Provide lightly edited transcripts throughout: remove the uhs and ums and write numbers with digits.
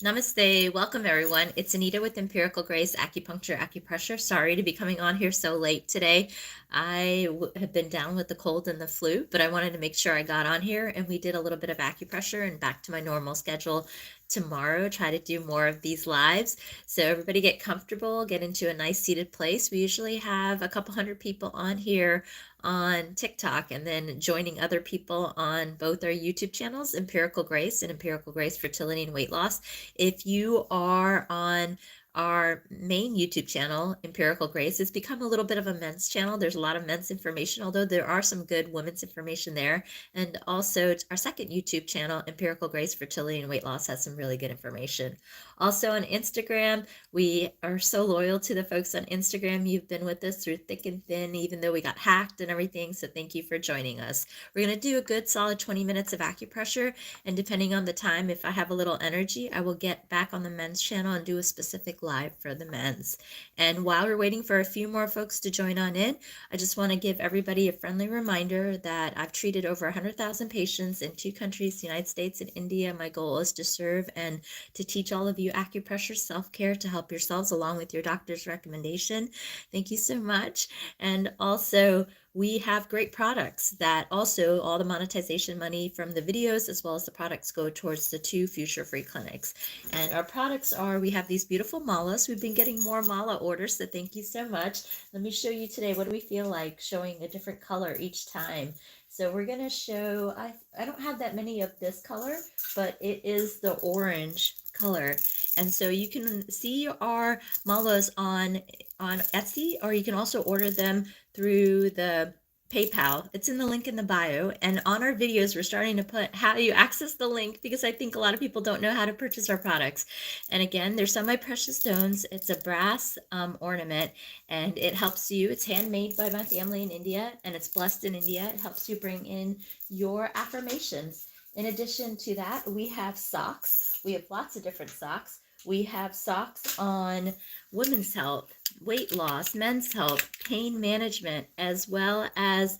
Namaste. Welcome, everyone. It's Anita with Empirical Grace Acupuncture, Acupressure. Sorry to be coming on here so late today. I have been down with the cold and the flu, but I wanted to make sure I got on here and we did a little bit of acupressure and back to my normal schedule tomorrow. Try to do more of these lives. So everybody get comfortable, get into a nice seated place. We usually have a couple hundred people on here on TikTok and then joining other people on both our YouTube channels, Empirical Grace and Empirical Grace Fertility and Weight Loss. If you are on our main YouTube channel, Empirical Grace, it's become a little bit of a men's channel. There's a lot of men's information, although there are some good women's information there. And also our second YouTube channel, Empirical Grace Fertility and Weight Loss, has some really good information. Also on Instagram, we are so loyal to the folks on Instagram. You've been with us through thick and thin, even though we got hacked and everything. So thank you for joining us. We're going to do a good solid 20 minutes of acupressure. And depending on the time, if I have a little energy, I will get back on the men's channel and do a specific live for the men's. And while we're waiting for a few more folks to join on in, I just want to give everybody a friendly reminder that I've treated over 100,000 patients in 2 countries, the United States and India. My goal is to serve and to teach all of you acupressure self-care to help yourselves along with your doctor's recommendation. Thank you so much. And also, we have great products that also all the monetization money from the videos as well as the products go towards the 2 future free clinics. And our products are, we have these beautiful malas. We've been getting more mala orders, so thank you so much. Let me show you today, what do we feel like showing a different color each time? So we're going to show, I don't have that many of this color, but it is the orange color. And so you can see our malas on Etsy, or you can also order them through the PayPal. It's in the link in the bio. And on our videos, we're starting to put how you access the link, because I think a lot of people don't know how to purchase our products. And again, they're semi-precious stones. It's a brass ornament, and it helps you. It's handmade by my family in India, and it's blessed in India. It helps you bring in your affirmations. In addition to that, we have socks. We have lots of different socks. We have socks on women's health, weight loss, men's health, pain management, as well as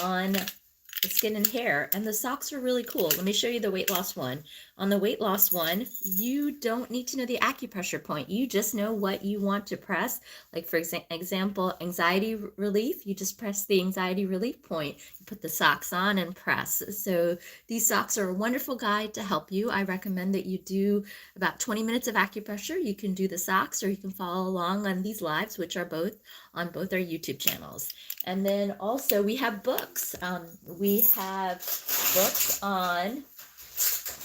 on skin and hair. And the socks are really cool. Let me show you the weight loss one. On the weight loss one, you don't need to know the acupressure point. You just know what you want to press. Like for example, anxiety relief, you just press the anxiety relief point. You put the socks on and press. So these socks are a wonderful guide to help you. I recommend that you do about 20 minutes of acupressure. You can do the socks, or you can follow along on these lives, which are both on both our YouTube channels. And then also we have books. We have books on,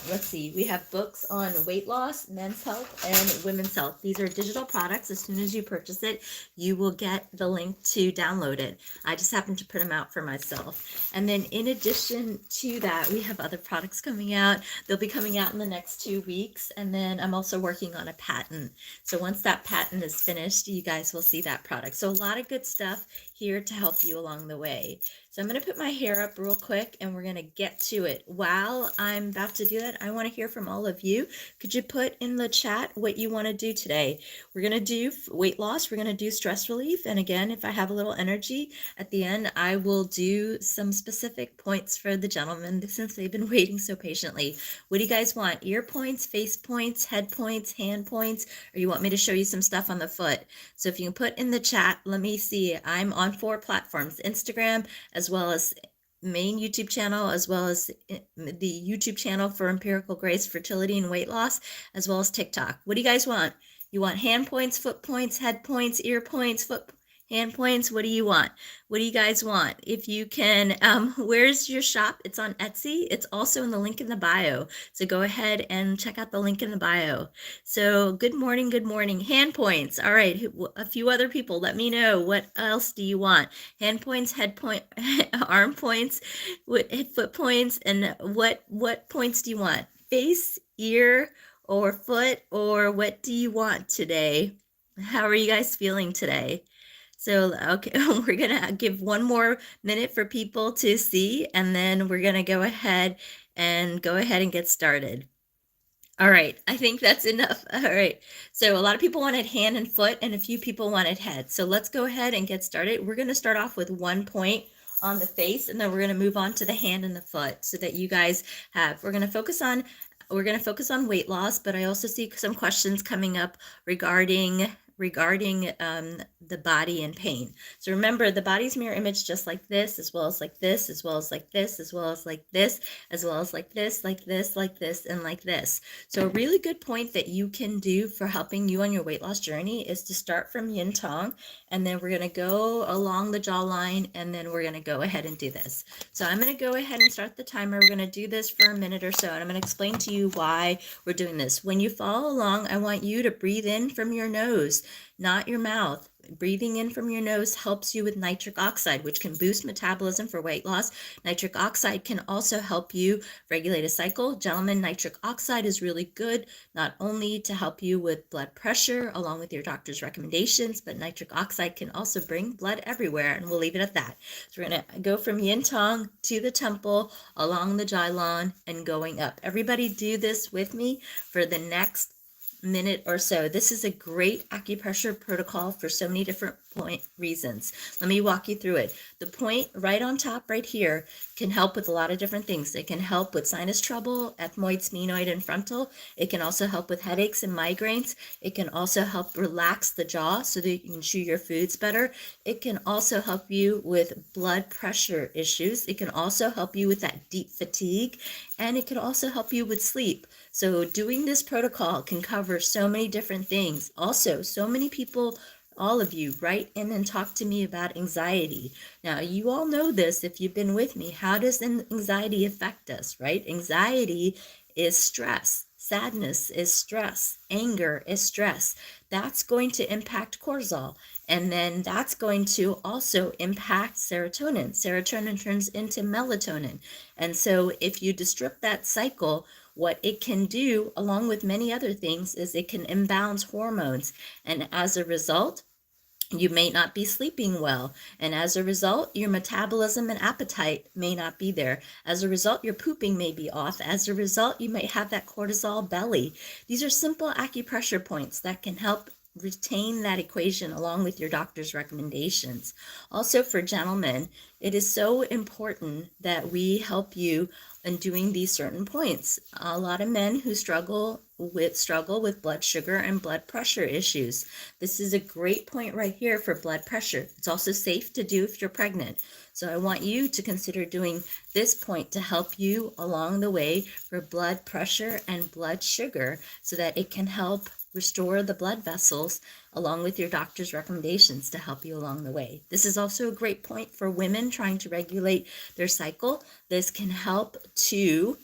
let's see, we have books on weight loss, men's health, and women's health. These are digital products. As soon as you purchase it, you will get the link to download it. I just happened to print them out for myself. And then in addition to that, we have other products coming out. They'll be coming out in the next 2 weeks. And then I'm also working on a patent. So once that patent is finished, you guys will see that product. So a lot of good stuff here to help you along the way. So I'm going to put my hair up real quick and we're going to get to it. While I'm about to do that, I want to hear from all of you. Could you put in the chat what you want to do today? We're going to do weight loss. We're going to do stress relief. And again, if I have a little energy at the end, I will do some specific points for the gentlemen since they've been waiting so patiently. What do you guys want? Ear points, face points, head points, hand points, or you want me to show you some stuff on the foot? So if you can put in the chat, let me see. I'm on 4 platforms, Instagram, as well as main YouTube channel, as well as the YouTube channel for Empirical Grace Fertility and Weight Loss, as well as TikTok. What do you guys want? You want hand points, foot points, head points, ear points, hand points? What do you want? What do you guys want? If you can, where's your shop? It's on Etsy. It's also in the link in the bio. So go ahead and check out the link in the bio. So good morning, good morning. Hand points. All right, a few other people, let me know. What else do you want? Hand points, head point, arm points, foot points, and what points do you want? Face, ear, or foot, or what do you want today? How are you guys feeling today? So, okay, we're going to give 1 more minute for people to see, and then we're going to go ahead and get started. All right, I think that's enough. All right, so a lot of people wanted hand and foot, and a few people wanted head. So let's go ahead and get started. We're going to start off with 1 point on the face, and then we're going to move on to the hand and the foot so that you guys have, we're going to focus on we're going to focus on weight loss, but I also see some questions coming up regarding the body and pain. So remember, the body's mirror image just like this, as well as like this, as well as like this, as well as like this, as well as like this, like this, like this, and like this. So a really good point that you can do for helping you on your weight loss journey is to start from yin tong, and then we're going to go along the jawline, and then we're going to go ahead and do this. So I'm going to go ahead and start the timer. We're going to do this for a minute or so, and I'm going to explain to you why we're doing this. When you follow along, I want you to breathe in from your nose, not your mouth. Breathing in from your nose helps you with nitric oxide, which can boost metabolism for weight loss. Nitric oxide can also help you regulate a cycle. Gentlemen, nitric oxide is really good, not only to help you with blood pressure along with your doctor's recommendations, but nitric oxide can also bring blood everywhere, and we'll leave it at that. So we're going to go from yin tong to the temple, along the jawline, and going up. Everybody do this with me for the next minute or so. This is a great acupressure protocol for so many different reasons. Let me walk you through it. The point right on top right here can help with a lot of different things. It can help with sinus trouble, ethmoid, sphenoid, and frontal. It can also help with headaches and migraines. It can also help relax the jaw so that you can chew your foods better. It can also help you with blood pressure issues. It can also help you with that deep fatigue, and it can also help you with sleep. So doing this protocol can cover so many different things. Also, so many people, all of you, write in and talk to me about anxiety. Now, you all know this if you've been with me. How does anxiety affect us, right? Anxiety is stress. Sadness is stress. Anger is stress. That's going to impact cortisol. And then that's going to also impact serotonin. Serotonin turns into melatonin. And so if you disrupt that cycle, what it can do, along with many other things, is it can imbalance hormones. And as a result, you may not be sleeping well. And as a result, your metabolism and appetite may not be there. As a result, your pooping may be off. As a result, you may have that cortisol belly. These are simple acupressure points that can help retain that equation along with your doctor's recommendations. Also, for gentlemen, it is so important that we help you in doing these certain points. A lot of men who struggle with blood sugar and blood pressure issues. This is a great point right here for blood pressure. It's also safe to do if you're pregnant. So I want you to consider doing this point to help you along the way for blood pressure and blood sugar so that it can help restore the blood vessels along with your doctor's recommendations to help you along the way. This is also a great point for women trying to regulate their cycle. This can help to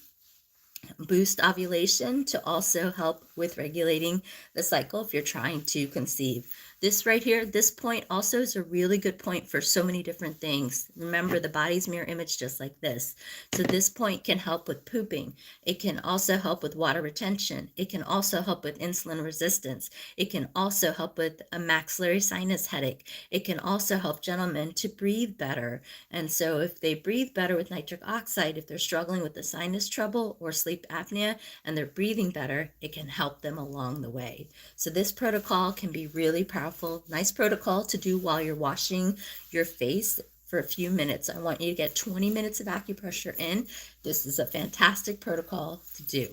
boost ovulation, to also help with regulating the cycle if you're trying to conceive. This right here, this point also is a really good point for so many different things. Remember, the body's mirror image just like this. So this point can help with pooping. It can also help with water retention. It can also help with insulin resistance. It can also help with a maxillary sinus headache. It can also help gentlemen to breathe better. And so if they breathe better with nitric oxide, if they're struggling with the sinus trouble or sleep apnea and they're breathing better, it can help them along the way. So this protocol can be really powerful. Nice protocol to do while you're washing your face for a few minutes. I want you to get 20 minutes of acupressure in. This is a fantastic protocol to do.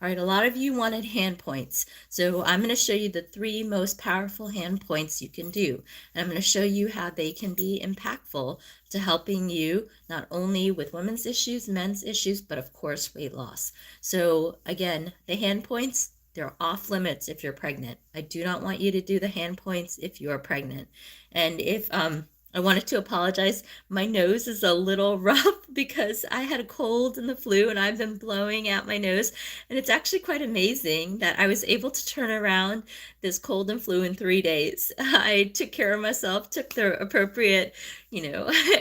All right, a lot of you wanted hand points. So I'm going to show you the 3 most powerful hand points you can do. And I'm going to show you how they can be impactful to helping you not only with women's issues, men's issues, but of course weight loss. So again, the hand points, they're off limits if you're pregnant. I do not want you to do the hand points if you are pregnant. And if I wanted to apologize. My nose is a little rough because I had a cold and the flu and I've been blowing out my nose. And it's actually quite amazing that I was able to turn around this cold and flu in 3 days. I took care of myself, took the appropriate,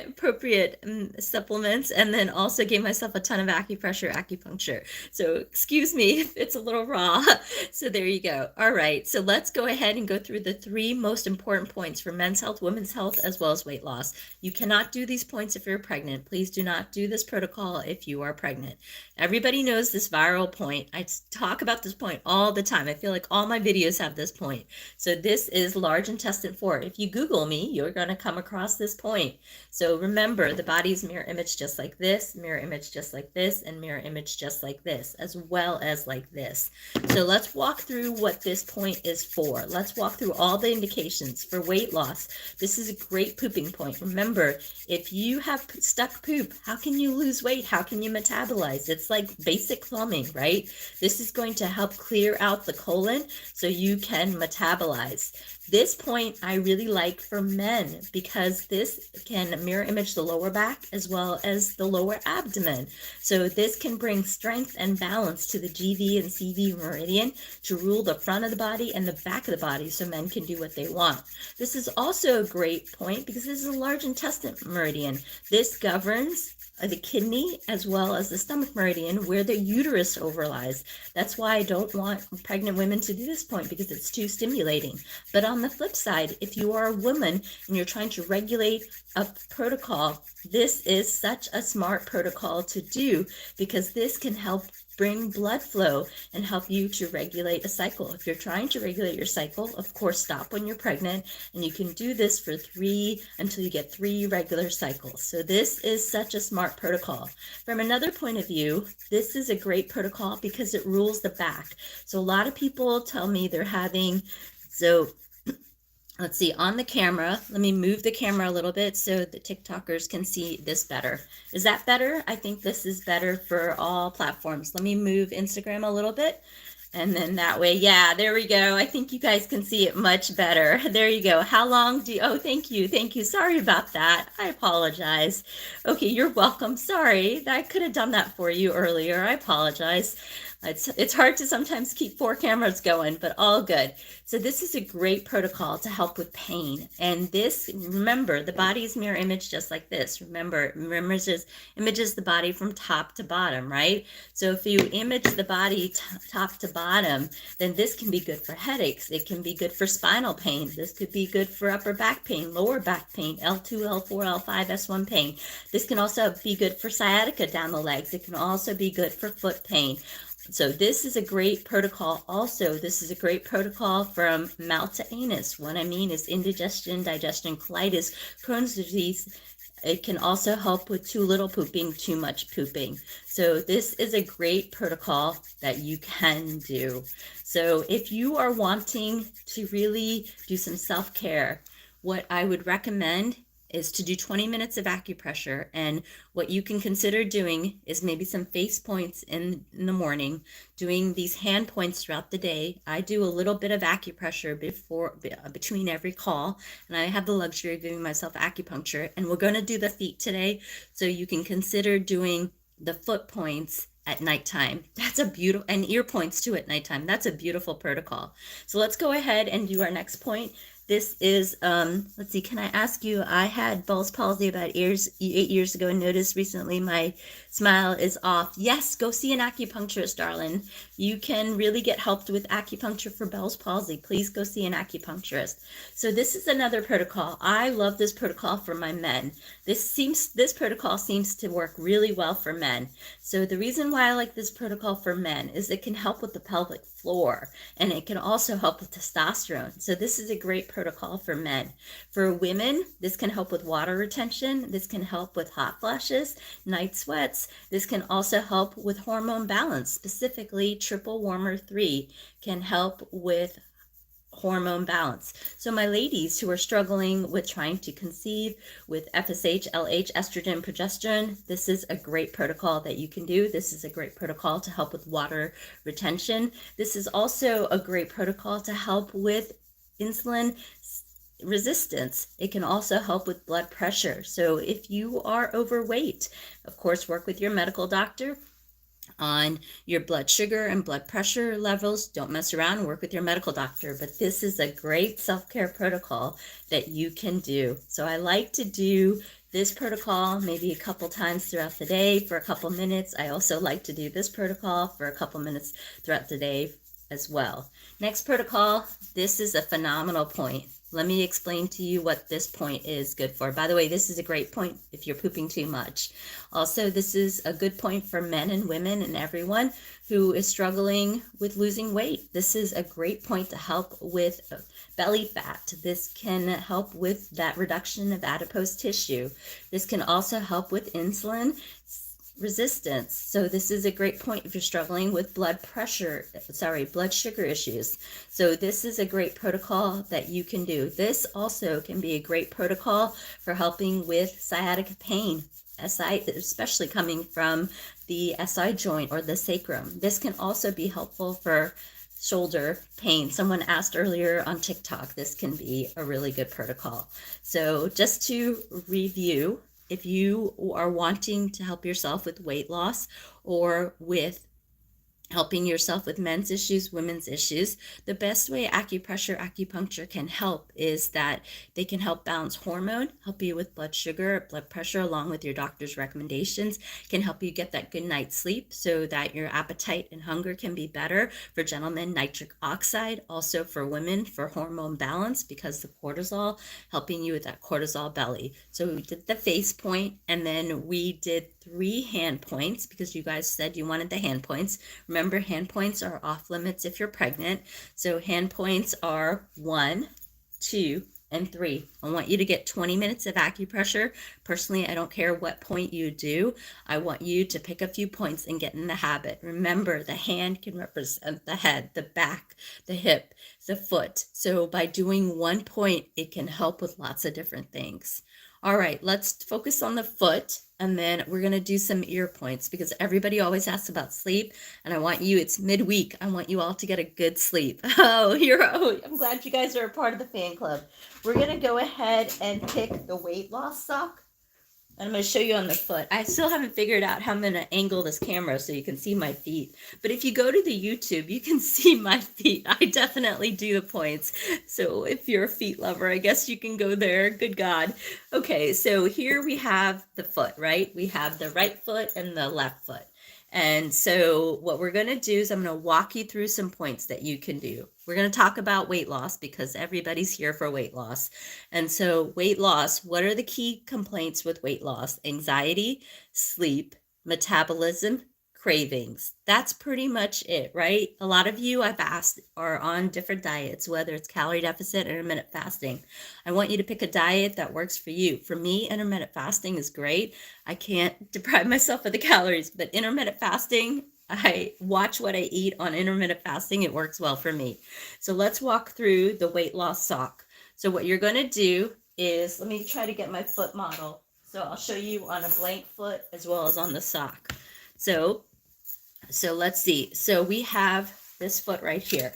appropriate supplements, and then also gave myself a ton of acupuncture. So excuse me if it's a little raw. So there you go. All right. So let's go ahead and go through the 3 most important points for men's health, women's health, as well as weight loss. You cannot do these points if you're pregnant. Please do not do this protocol if you are pregnant. Everybody knows this viral point. I talk about this point all the time. I feel like all my videos have this point. So this is large intestine 4. If you Google me, you're going to come across this point. point. So remember, the body's mirror image just like this, mirror image just like this, and mirror image just like this, as well as like this. So let's walk through what this point is for. Let's walk through all the indications for weight loss. This is a great pooping point. Remember, if you have stuck poop, how can you lose weight? How can you metabolize? It's like basic plumbing, right? This is going to help clear out the colon so you can metabolize. This point I really like for men because this can mirror image the lower back as well as the lower abdomen. So this can bring strength and balance to the GV and CV meridian to rule the front of the body and the back of the body so men can do what they want. This is also a great point because this is a large intestine meridian. This governs the kidney as well as the stomach meridian where the uterus overlies. That's why I don't want pregnant women to do this point because it's too stimulating. But on the flip side, if you are a woman and you're trying to regulate a protocol, this is such a smart protocol to do because this can help bring blood flow and help you to regulate a cycle. If you're trying to regulate your cycle, of course, stop when you're pregnant, and you can do this for 3 until you get 3 regular cycles. So this is such a smart protocol. From another point of view, this is a great protocol because it rules the back. So a lot of people tell me they're having, let's see, on the camera, let me move the camera a little bit so the TikTokers can see this better. Is that better? I think this is better for all platforms. Let me move Instagram a little bit. And then that way, yeah, there we go. I think you guys can see it much better. There you go. How long do you, oh, thank you. Thank you. Sorry about that. I apologize. Okay, you're welcome. Sorry, I could have done that for you earlier. I apologize. It's hard to sometimes keep 4 cameras going, but all good. So this is a great protocol to help with pain. And this, remember, the body's mirror image just like this. Remember, images the body from top to bottom, right? So if you image the body top to bottom, then this can be good for headaches. It can be good for spinal pain. This could be good for upper back pain, lower back pain, L2, L4, L5, S1 pain. This can also be good for sciatica down the legs. It can also be good for foot pain. So this is a great protocol. Also, this is a great protocol from mouth to anus. What I mean is indigestion, digestion, colitis, Crohn's disease. It can also help with too little pooping, too much pooping. So this is a great protocol that you can do. So if you are wanting to really do some self-care, what I would recommend is to do 20 minutes of acupressure. And what you can consider doing is maybe some face points in the morning, doing these hand points throughout the day. I do a little bit of acupressure between every call, and I have the luxury of giving myself acupuncture. And we're going to do the feet today, so you can consider doing the foot points at nighttime. That's a beautiful, and ear points too at nighttime. That's a beautiful protocol. So let's go ahead and do our next point. This is, let's see, can I ask you, I had Bell's palsy about 8 years ago and noticed recently my smile is off. Yes, go see an acupuncturist, darling. You can really get helped with acupuncture for Bell's palsy. Please go see an acupuncturist. So this is another protocol. I love this protocol for my men. This protocol seems to work really well for men. So the reason why I like this protocol for men is it can help with the pelvic floor, and it can also help with testosterone. So this is a great protocol for men. For women, this can help with water retention. This can help with hot flashes, night sweats. This can also help with hormone balance. Specifically, triple warmer 3 can help with hormone balance. So my ladies who are struggling with trying to conceive with FSH, LH, estrogen, progesterone, this is a great protocol that you can do. This is a great protocol to help with water retention. This is also a great protocol to help with insulin resistance. It can also help with blood pressure. So if you are overweight, of course, work with your medical doctor on your blood sugar and blood pressure levels. Don't mess around, work with your medical doctor. But this is a great self-care protocol that you can do. So I like to do this protocol maybe a couple times throughout the day for a couple minutes. I also like to do this protocol for a couple minutes throughout the day as well. Next protocol, this is a phenomenal point. Let me explain to you what this point is good for. By the way, this is a great point if you're pooping too much. Also, this is a good point for men and women and everyone who is struggling with losing weight. This is a great point to help with belly fat. This can help with that reduction of adipose tissue. This can also help with insulin resistance. So this is a great point if you're struggling with blood sugar issues. So this is a great protocol that you can do. This also can be a great protocol for helping with sciatica pain, SI, especially coming from the SI joint or the sacrum. This can also be helpful for shoulder pain. Someone asked earlier on TikTok, this can be a really good protocol. So just to review, if you are wanting to help yourself with weight loss or with helping yourself with men's issues, women's issues, the best way acupuncture can help is that they can help balance hormone, help you with blood sugar, blood pressure, along with your doctor's recommendations, can help you get that good night's sleep so that your appetite and hunger can be better. For gentlemen, nitric oxide, also for women, for hormone balance, because the cortisol, helping you with that cortisol belly. So we did the face point, and then we did 3 hand points because you guys said you wanted the hand points. Remember, hand points are off limits if you're pregnant. So hand points are 1, 2, and 3. I want you to get 20 minutes of acupressure. Personally, I don't care what point you do. I want you to pick a few points and get in the habit. Remember, the hand can represent the head, the back, the hip, the foot. So by doing 1 point, it can help with lots of different things. All right, let's focus on the foot, and then we're going to do some ear points because everybody always asks about sleep, and I want you, it's midweek, I want you all to get a good sleep. I'm glad you guys are a part of the fan club. We're going to go ahead and pick the weight loss sock. I'm going to show you on the foot. I still haven't figured out how I'm going to angle this camera so you can see my feet. But if you go to the YouTube, you can see my feet. I definitely do the points. So if you're a feet lover, I guess you can go there. Good God. Okay, so here we have the foot, right? We have the right foot and the left foot. And so what we're going to do is I'm going to walk you through some points that you can do. We're going to talk about weight loss because everybody's here for weight loss. And so weight loss, what are the key complaints with weight loss? Anxiety, sleep, metabolism, cravings. That's pretty much it, right? A lot of you I've asked are on different diets, whether it's calorie deficit or intermittent fasting. I want you to pick a diet that works for you. For me, intermittent fasting is great. I can't deprive myself of the calories, but intermittent fasting, I watch what I eat on intermittent fasting. It works well for me. So let's walk through the weight loss sock. So what you're going to do is, let me try to get my foot model. So I'll show you on a blank foot as well as on the sock. So let's see. So we have this foot right here.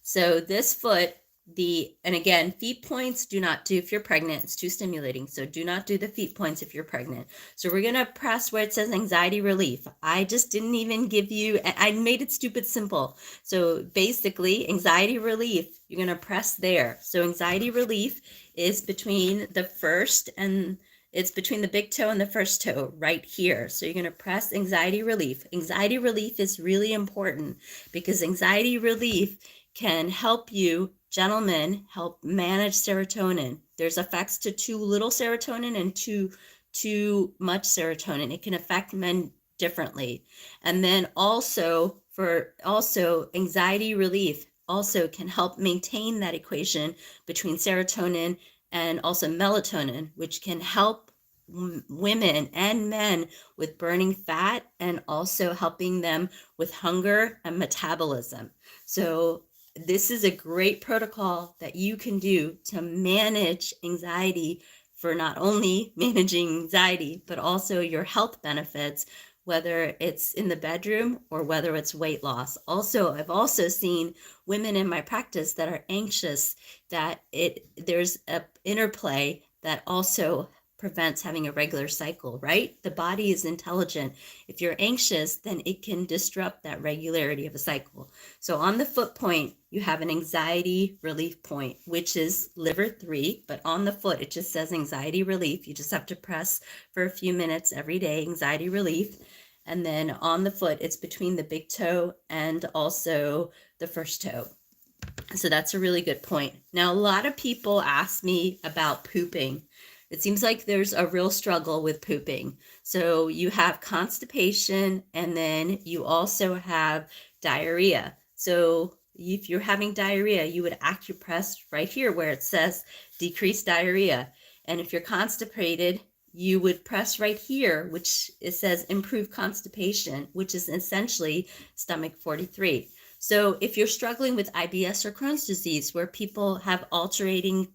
So this foot, and again, feet points do not do if you're pregnant. It's too stimulating. So do not do the feet points if you're pregnant. So we're going to press where it says anxiety relief. I just didn't even give you, I made it stupid simple. So basically anxiety relief, you're going to press there. So anxiety relief is between the first and it's between the big toe and the first toe right here. So you're going to press anxiety relief. Anxiety relief is really important because anxiety relief can help you, gentlemen, help manage serotonin. There's effects to too little serotonin and too much serotonin. It can affect men differently. And then also anxiety relief also can help maintain that equation between serotonin and also melatonin, which can help women and men with burning fat and also helping them with hunger and metabolism. So this is a great protocol that you can do to manage anxiety, for not only managing anxiety, but also your health benefits, whether it's in the bedroom or whether it's weight loss. Also, I've also seen women in my practice that are anxious, that there's an interplay that also prevents having a regular cycle, right? The body is intelligent. If you're anxious, then it can disrupt that regularity of a cycle. So on the foot point, you have an anxiety relief point, which is liver 3, but on the foot, it just says anxiety relief. You just have to press for a few minutes every day, anxiety relief. And then on the foot, it's between the big toe and also the first toe. So that's a really good point. Now, a lot of people ask me about pooping. It seems like there's a real struggle with pooping. So you have constipation, and then you also have diarrhea. So if you're having diarrhea, you would acupress right here where it says decrease diarrhea. And if you're constipated, you would press right here, which it says improve constipation, which is essentially stomach 43. So if you're struggling with IBS or Crohn's disease, where people have alternating,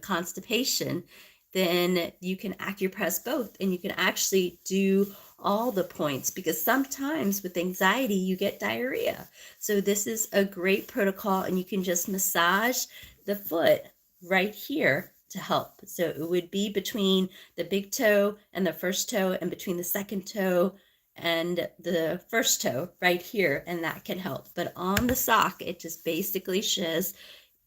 constipation, then you can acupress both, and you can actually do all the points, because sometimes with anxiety you get diarrhea. So this is a great protocol, and you can just massage the foot right here to help. So it would be between the big toe and the first toe, and between the second toe and the first toe right here, and that can help. But on the sock, it just basically says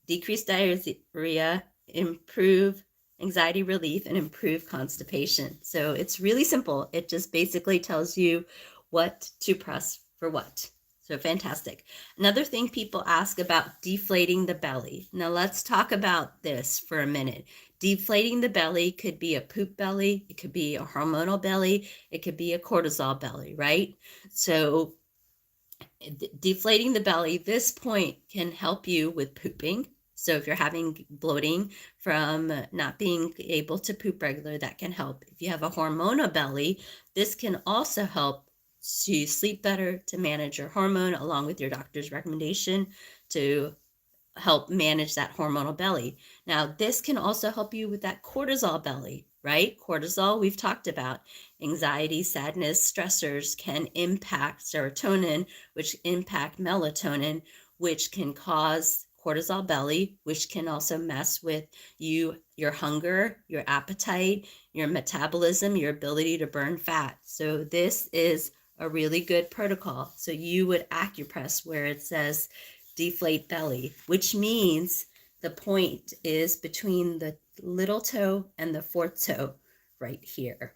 decrease diarrhea, improve anxiety relief, and improve constipation. So it's really simple. It just basically tells you what to press for what. So fantastic. Another thing people ask about deflating the belly. Now let's talk about this for a minute. Deflating the belly could be a poop belly, it could be a hormonal belly, it could be a cortisol belly, right? So deflating the belly, this point can help you with pooping. So if you're having bloating from not being able to poop regular, that can help. If you have a hormonal belly, this can also help to sleep better, to manage your hormone, along with your doctor's recommendation to help manage that hormonal belly. Now, this can also help you with that cortisol belly, right? Cortisol, we've talked about. Anxiety, sadness, stressors can impact serotonin, which impact melatonin, which can cause cortisol belly, which can also mess with your hunger, your appetite, your metabolism, your ability to burn fat. So this is a really good protocol. So you would acupress where it says deflate belly, which means the point is between the little toe and the fourth toe right here.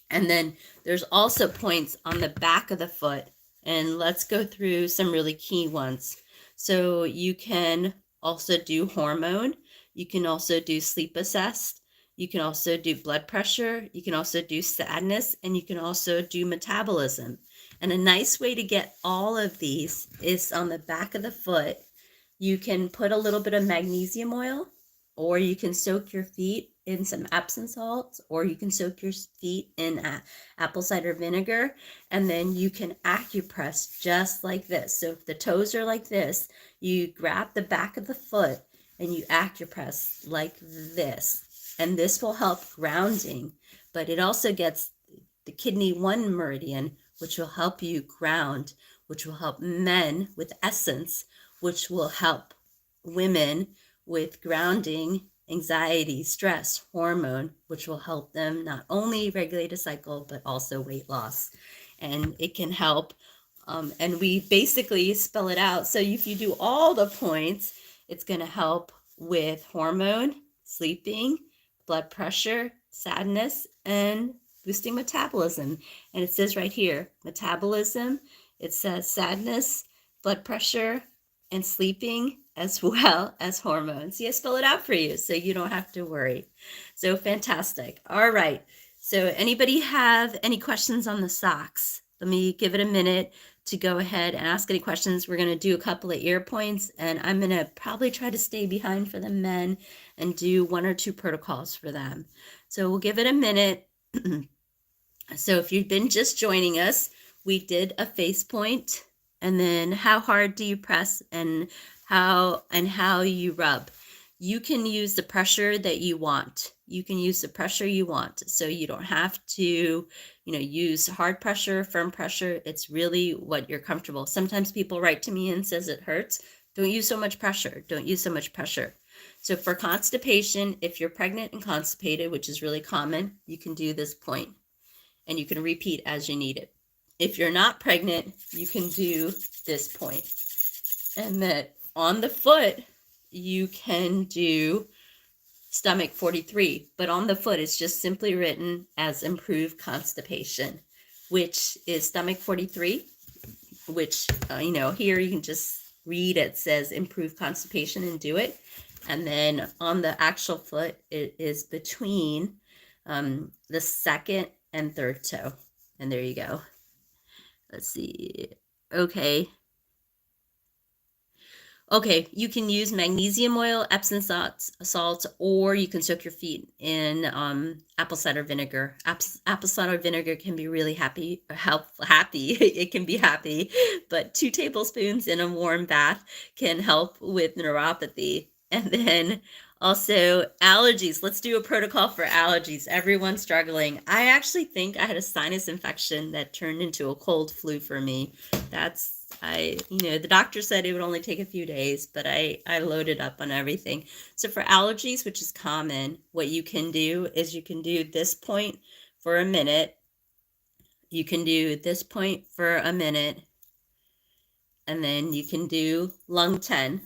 And then there's also points on the back of the foot, and let's go through some really key ones. So you can also do hormone, you can also do sleep assessed, you can also do blood pressure, you can also do sadness, and you can also do metabolism. And a nice way to get all of these is on the back of the foot. You can put a little bit of magnesium oil, or you can soak your feet in some Epsom salts, or you can soak your feet in apple cider vinegar, and then you can acupress just like this. So if the toes are like this, you grab the back of the foot and you acupress like this, and this will help grounding. But it also gets the kidney 1 meridian, which will help you ground, which will help men with essence, which will help women with grounding, anxiety, stress, hormone, which will help them not only regulate a cycle, but also weight loss. And it can help. And we basically spell it out. So if you do all the points, it's going to help with hormone, sleeping, blood pressure, sadness, and boosting metabolism. And it says right here, metabolism, it says sadness, blood pressure, and sleeping, as well as hormones. Yeah, spell it out for you so you don't have to worry. So fantastic. All right. So anybody have any questions on the socks? Let me give it a minute to go ahead and ask any questions. We're going to do a couple of ear points, and I'm going to probably try to stay behind for the men and do 1 or 2 protocols for them. So we'll give it a minute. So if you've been just joining us, we did a face point, and then how hard do you press, and how you rub. You can use the pressure that you want. You can use the pressure you want. So you don't have to, use hard pressure, firm pressure. It's really what you're comfortable. Sometimes people write to me and says it hurts. Don't use so much pressure. Don't use so much pressure. So for constipation, if you're pregnant and constipated, which is really common, you can do this point, and you can repeat as you need it. If you're not pregnant, you can do this point. And then on the foot, you can do stomach 43, but on the foot it's just simply written as improved constipation, which is stomach 43, which, here you can just read it says improve constipation and do it. And then on the actual foot, it is between the second and third toe. And there you go. Let's see. Okay. Okay, you can use magnesium oil, Epsom salt, or you can soak your feet in apple cider vinegar. Apple cider vinegar can be really happy. It can be happy, but 2 tablespoons in a warm bath can help with neuropathy. And then also allergies. Let's do a protocol for allergies. Everyone's struggling. I actually think I had a sinus infection that turned into a cold flu for me. The doctor said it would only take a few days, but I loaded up on everything. So for allergies, which is common, what you can do is you can do this point for a minute. You can do this point for a minute. And then you can do lung 10.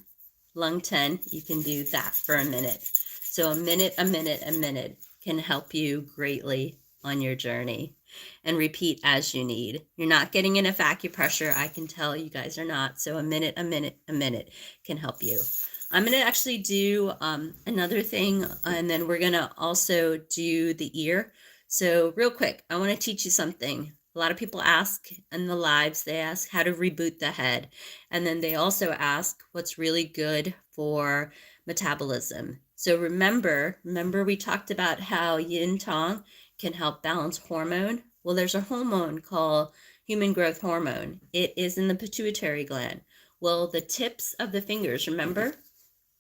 Lung 10, you can do that for a minute. So a minute can help you greatly on your journey. And repeat as you need. You're not getting enough acupressure. I can tell you guys are not. So a minute can help you. I'm going to actually do another thing, and then we're going to also do the ear. So real quick, I want to teach you something. A lot of people ask in the lives, they ask how to reboot the head. And then they also ask what's really good for metabolism. So remember we talked about how yin tong can help balance hormone. Well, there's a hormone called human growth hormone. It is in the pituitary gland. Well, the tips of the fingers, remember,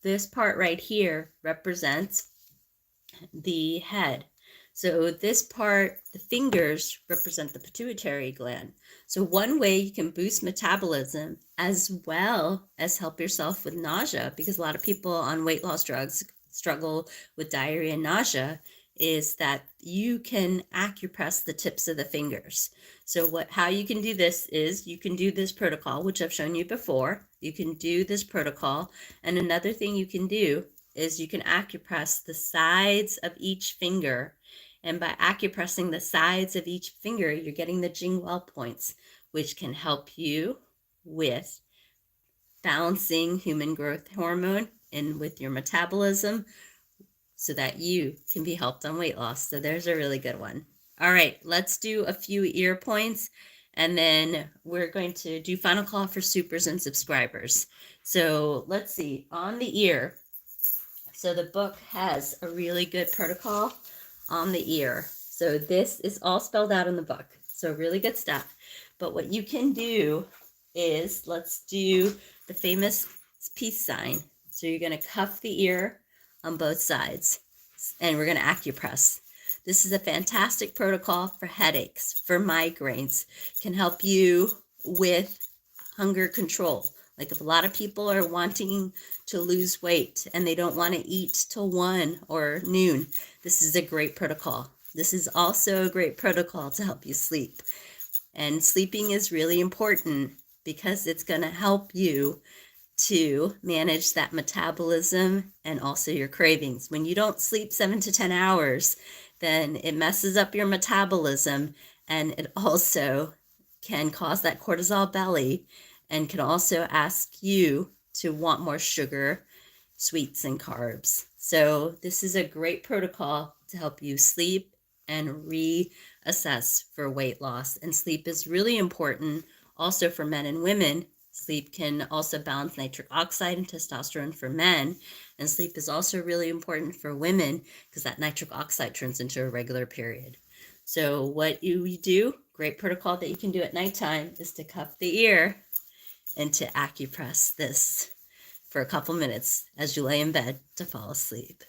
this part right here represents the head. So this part, the fingers, represent the pituitary gland. So one way you can boost metabolism as well as help yourself with nausea, because a lot of people on weight loss drugs struggle with diarrhea and nausea, is that you can acupress the tips of the fingers. So how you can do this is you can do this protocol, which I've shown you before. You can do this protocol. And another thing you can do is you can acupress the sides of each finger. And by acupressing the sides of each finger, you're getting the Jingwell points, which can help you with balancing human growth hormone and with your metabolism, so that you can be helped on weight loss. So there's a really good one. All right, let's do a few ear points, and then we're going to do final call for supers and subscribers. So let's see, on the ear. So the book has a really good protocol on the ear. So this is all spelled out in the book. So really good stuff. But what you can do is, let's do the famous peace sign. So you're going to cuff the ear on both sides, and we're going to acupress. This is a fantastic protocol for headaches, for migraines, can help you with hunger control. Like if a lot of people are wanting to lose weight and they don't want to eat till 1 or noon, this is a great protocol. This is also a great protocol to help you sleep. And sleeping is really important because it's going to help you to manage that metabolism and also your cravings. When you don't sleep 7 to 10 hours, then it messes up your metabolism, and it also can cause that cortisol belly, and can also ask you to want more sugar, sweets, and carbs. So this is a great protocol to help you sleep and reassess for weight loss. And sleep is really important also for men and women. Sleep can also balance nitric oxide and testosterone for men. And sleep is also really important for women because that nitric oxide turns into a regular period. So what you do, great protocol that you can do at nighttime, is to cuff the ear and to acupress this for a couple minutes as you lay in bed to fall asleep.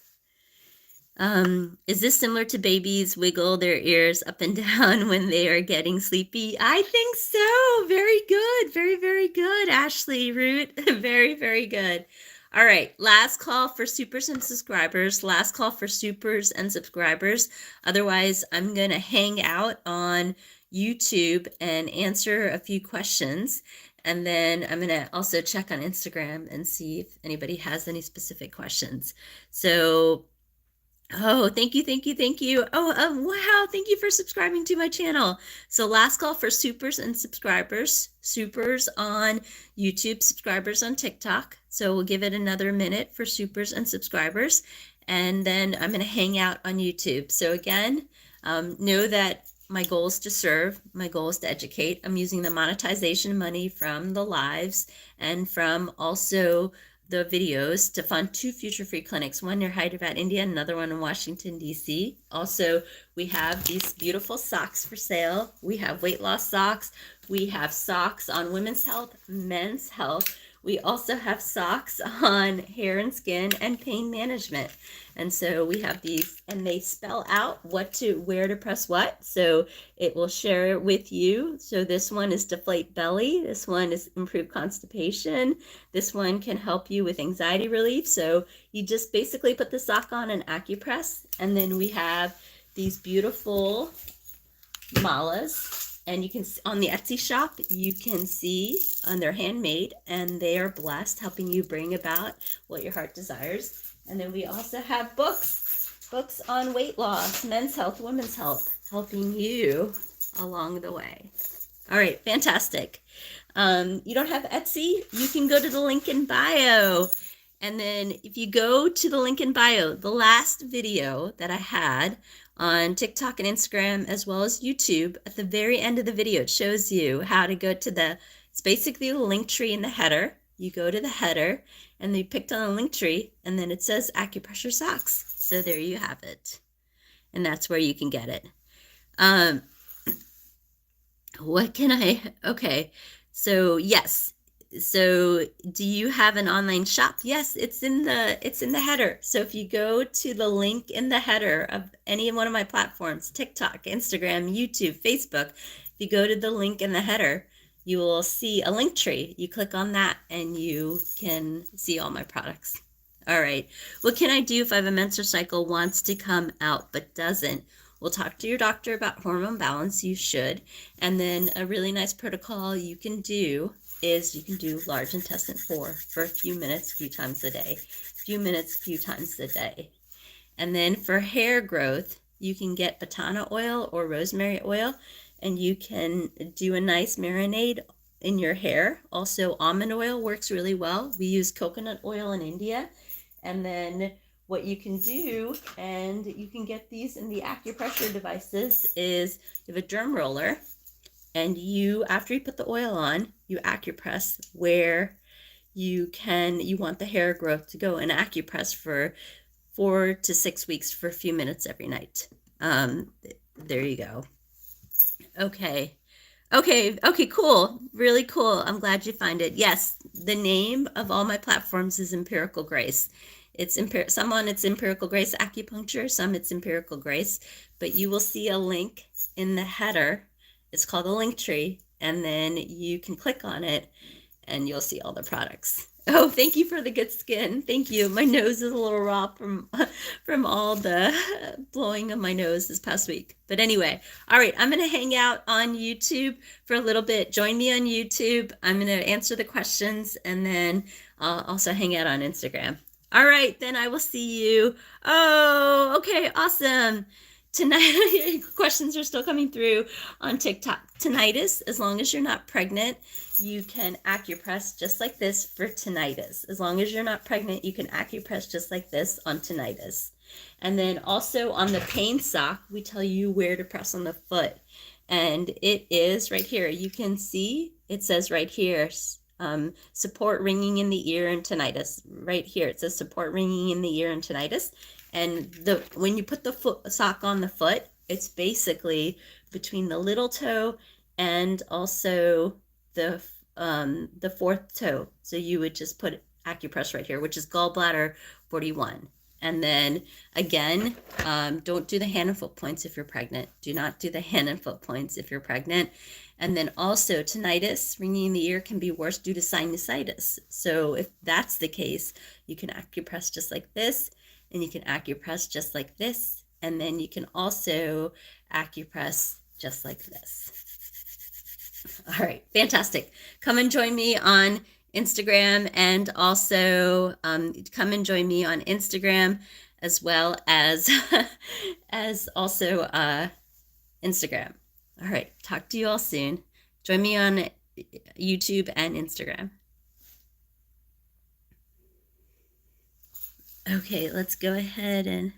Is this similar to babies wiggle their ears up and down when they are getting sleepy? I think so. Very good. Very, very good, Ashley Root. Very, very good. All right. Last call for supers and subscribers. Last call for supers and subscribers. Otherwise, I'm going to hang out on YouTube and answer a few questions. And then I'm going to also check on Instagram and see if anybody has any specific questions. So Oh, thank you, thank you, thank you. Oh, wow, thank you for subscribing to my channel. So last call for supers and subscribers. Supers on YouTube, subscribers on TikTok. So we'll give it another minute for supers and subscribers. And then I'm going to hang out on YouTube. So again, know that my goal is to serve, my goal is to educate. I'm using the monetization money from the lives and from also the videos to fund 2 future free clinics, one near Hyderabad, India, another one in Washington, D.C. Also, we have these beautiful socks for sale. We have weight loss socks. We have socks on women's health, men's health. We also have socks on hair and skin and pain management. And so we have these, and they spell out where to press what. So it will share it with you. So this one is deflate belly. This one is improve constipation. This one can help you with anxiety relief. So you just basically put the sock on and acupress. And then we have these beautiful malas. And you can, on the Etsy shop, you can see, they're handmade and they are blessed, helping you bring about what your heart desires. And then we also have books on weight loss, men's health, women's health, helping you along the way. All right, fantastic. You don't have Etsy? You can go to the link in bio. And then if you go to the link in bio, the last video that I had on TikTok and Instagram, as well as YouTube, at the very end of the video, it shows you how to go to it's basically the link tree in the header. You go to the header and you picked on the link tree and then it says acupressure socks. So there you have it. And that's where you can get it. Okay. So yes. So do you have an online shop? Yes, it's in the header. So if you go to the link in the header of any one of my platforms, TikTok, Instagram, YouTube, Facebook, if you go to the link in the header, you will see a link tree. You click on that and you can see all my products. All right. What can I do if I have a menstrual cycle wants to come out but doesn't? We'll talk to your doctor about hormone balance. You should. And then a really nice protocol you can do is you can do large intestine 4 for a few minutes, a few times a day. And then for hair growth, you can get batana oil or rosemary oil, and you can do a nice marinade in your hair. Also, almond oil works really well. We use coconut oil in India. And then what you can do, and you can get these in the acupressure devices, is you have a derm roller. And after you put the oil on, you acupress where you want the hair growth to go, and acupress for 4 to 6 weeks for a few minutes every night. There you go. Okay, cool. Really cool. I'm glad you find it. Yes, the name of all my platforms is Empirical Grace. Some on it's Empirical Grace Acupuncture, some it's Empirical Grace, but you will see a link in the header. It's called a link tree, and then you can click on it and you'll see all the products. Oh, thank you for the good skin. Thank you. My nose is a little raw from all the blowing of my nose this past week. But anyway, all right, I'm going to hang out on YouTube for a little bit. Join me on YouTube. I'm going to answer the questions, and then I'll also hang out on Instagram. All right, then I will see you. Oh, okay, awesome. Tonight, questions are still coming through on TikTok. Tinnitus, as long as you're not pregnant, you can acupress just like this for tinnitus. As long as you're not pregnant, you can acupress just like this on tinnitus. And then also on the pain sock, we tell you where to press on the foot. And it is right here. You can see it says right here, support ringing in the ear and tinnitus. Right here, it says support ringing in the ear and tinnitus. And when you put the sock on the foot, it's basically between the little toe and also the fourth toe. So you would just put acupress right here, which is gallbladder 41. And then again, don't do the hand and foot points if you're pregnant. Do not do the hand and foot points if you're pregnant. And then also tinnitus, ringing in the ear, can be worse due to sinusitis. So if that's the case, you can acupress just like this, and you can acupress just like this, and then you can also acupress just like this. All right, fantastic. Come and join me on Instagram, and also come and join me on Instagram as well as as also Instagram. All right, talk to you all soon. Join me on YouTube and Instagram. Okay, let's go ahead and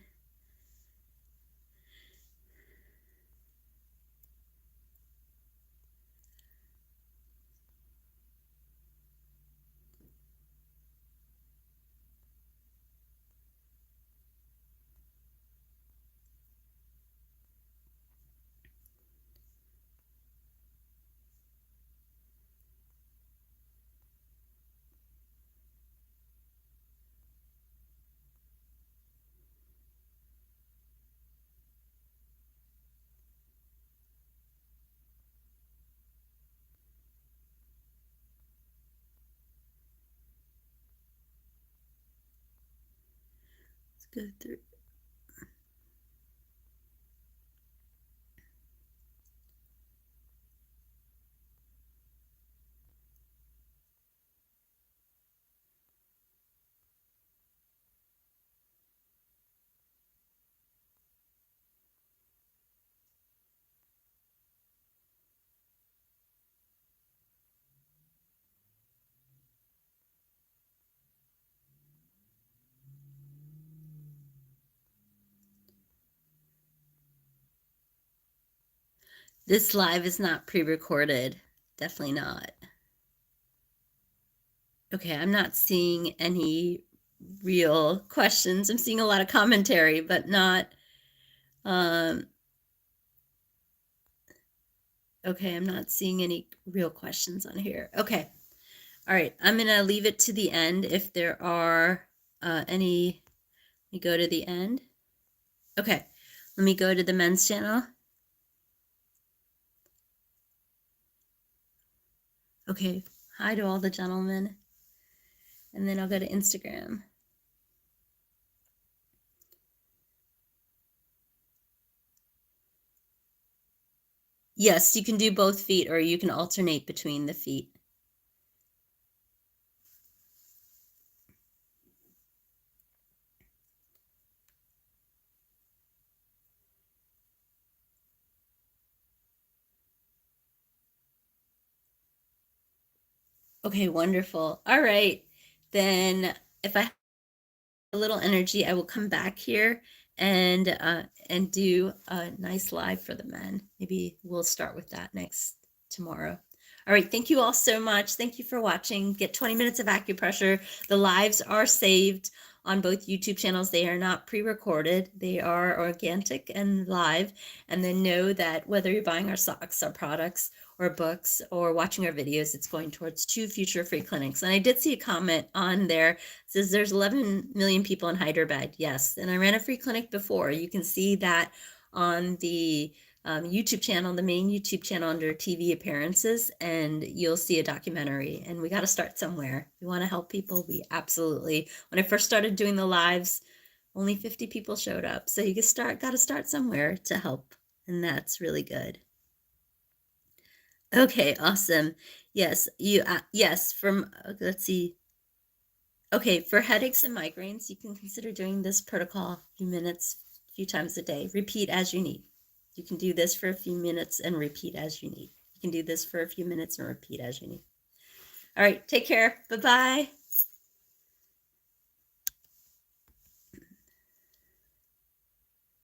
let's go through. This live is not pre-recorded. Definitely not. Okay, I'm not seeing any real questions. I'm seeing a lot of commentary, but not okay, I'm not seeing any real questions on here. Okay. All right, I'm going to leave it to the end if there are any. Let me go to the end. Okay, let me go to the men's channel. Okay, hi to all the gentlemen. And then I'll go to Instagram. Yes, you can do both feet, or you can alternate between the feet. Okay, wonderful. All right, then if I have a little energy, I will come back here and do a nice live for the men. Maybe we'll start with that next tomorrow. All right, thank you all so much. Thank you for watching. Get 20 minutes of acupressure. The lives are saved on both YouTube channels. They are not pre-recorded. They are organic and live. And then know that whether you're buying our socks, our products, or books, or watching our videos, it's going towards 2 future free clinics. And I did see a comment on there. It says there's 11 million people in Hyderabad. Yes, and I ran a free clinic before. You can see that on the YouTube channel, the main YouTube channel under TV appearances, and you'll see a documentary. And we got to start somewhere. We want to help people. We absolutely. When I first started doing the lives, only 50 people showed up. So you got to start somewhere to help, and that's really good. Okay, awesome. Yes, yes, from let's see. Okay, for headaches and migraines, you can consider doing this protocol a few minutes, a few times a day. Repeat as you need. You can do this for a few minutes and repeat as you need. You can do this for a few minutes and repeat as you need. All right, take care. Bye-bye.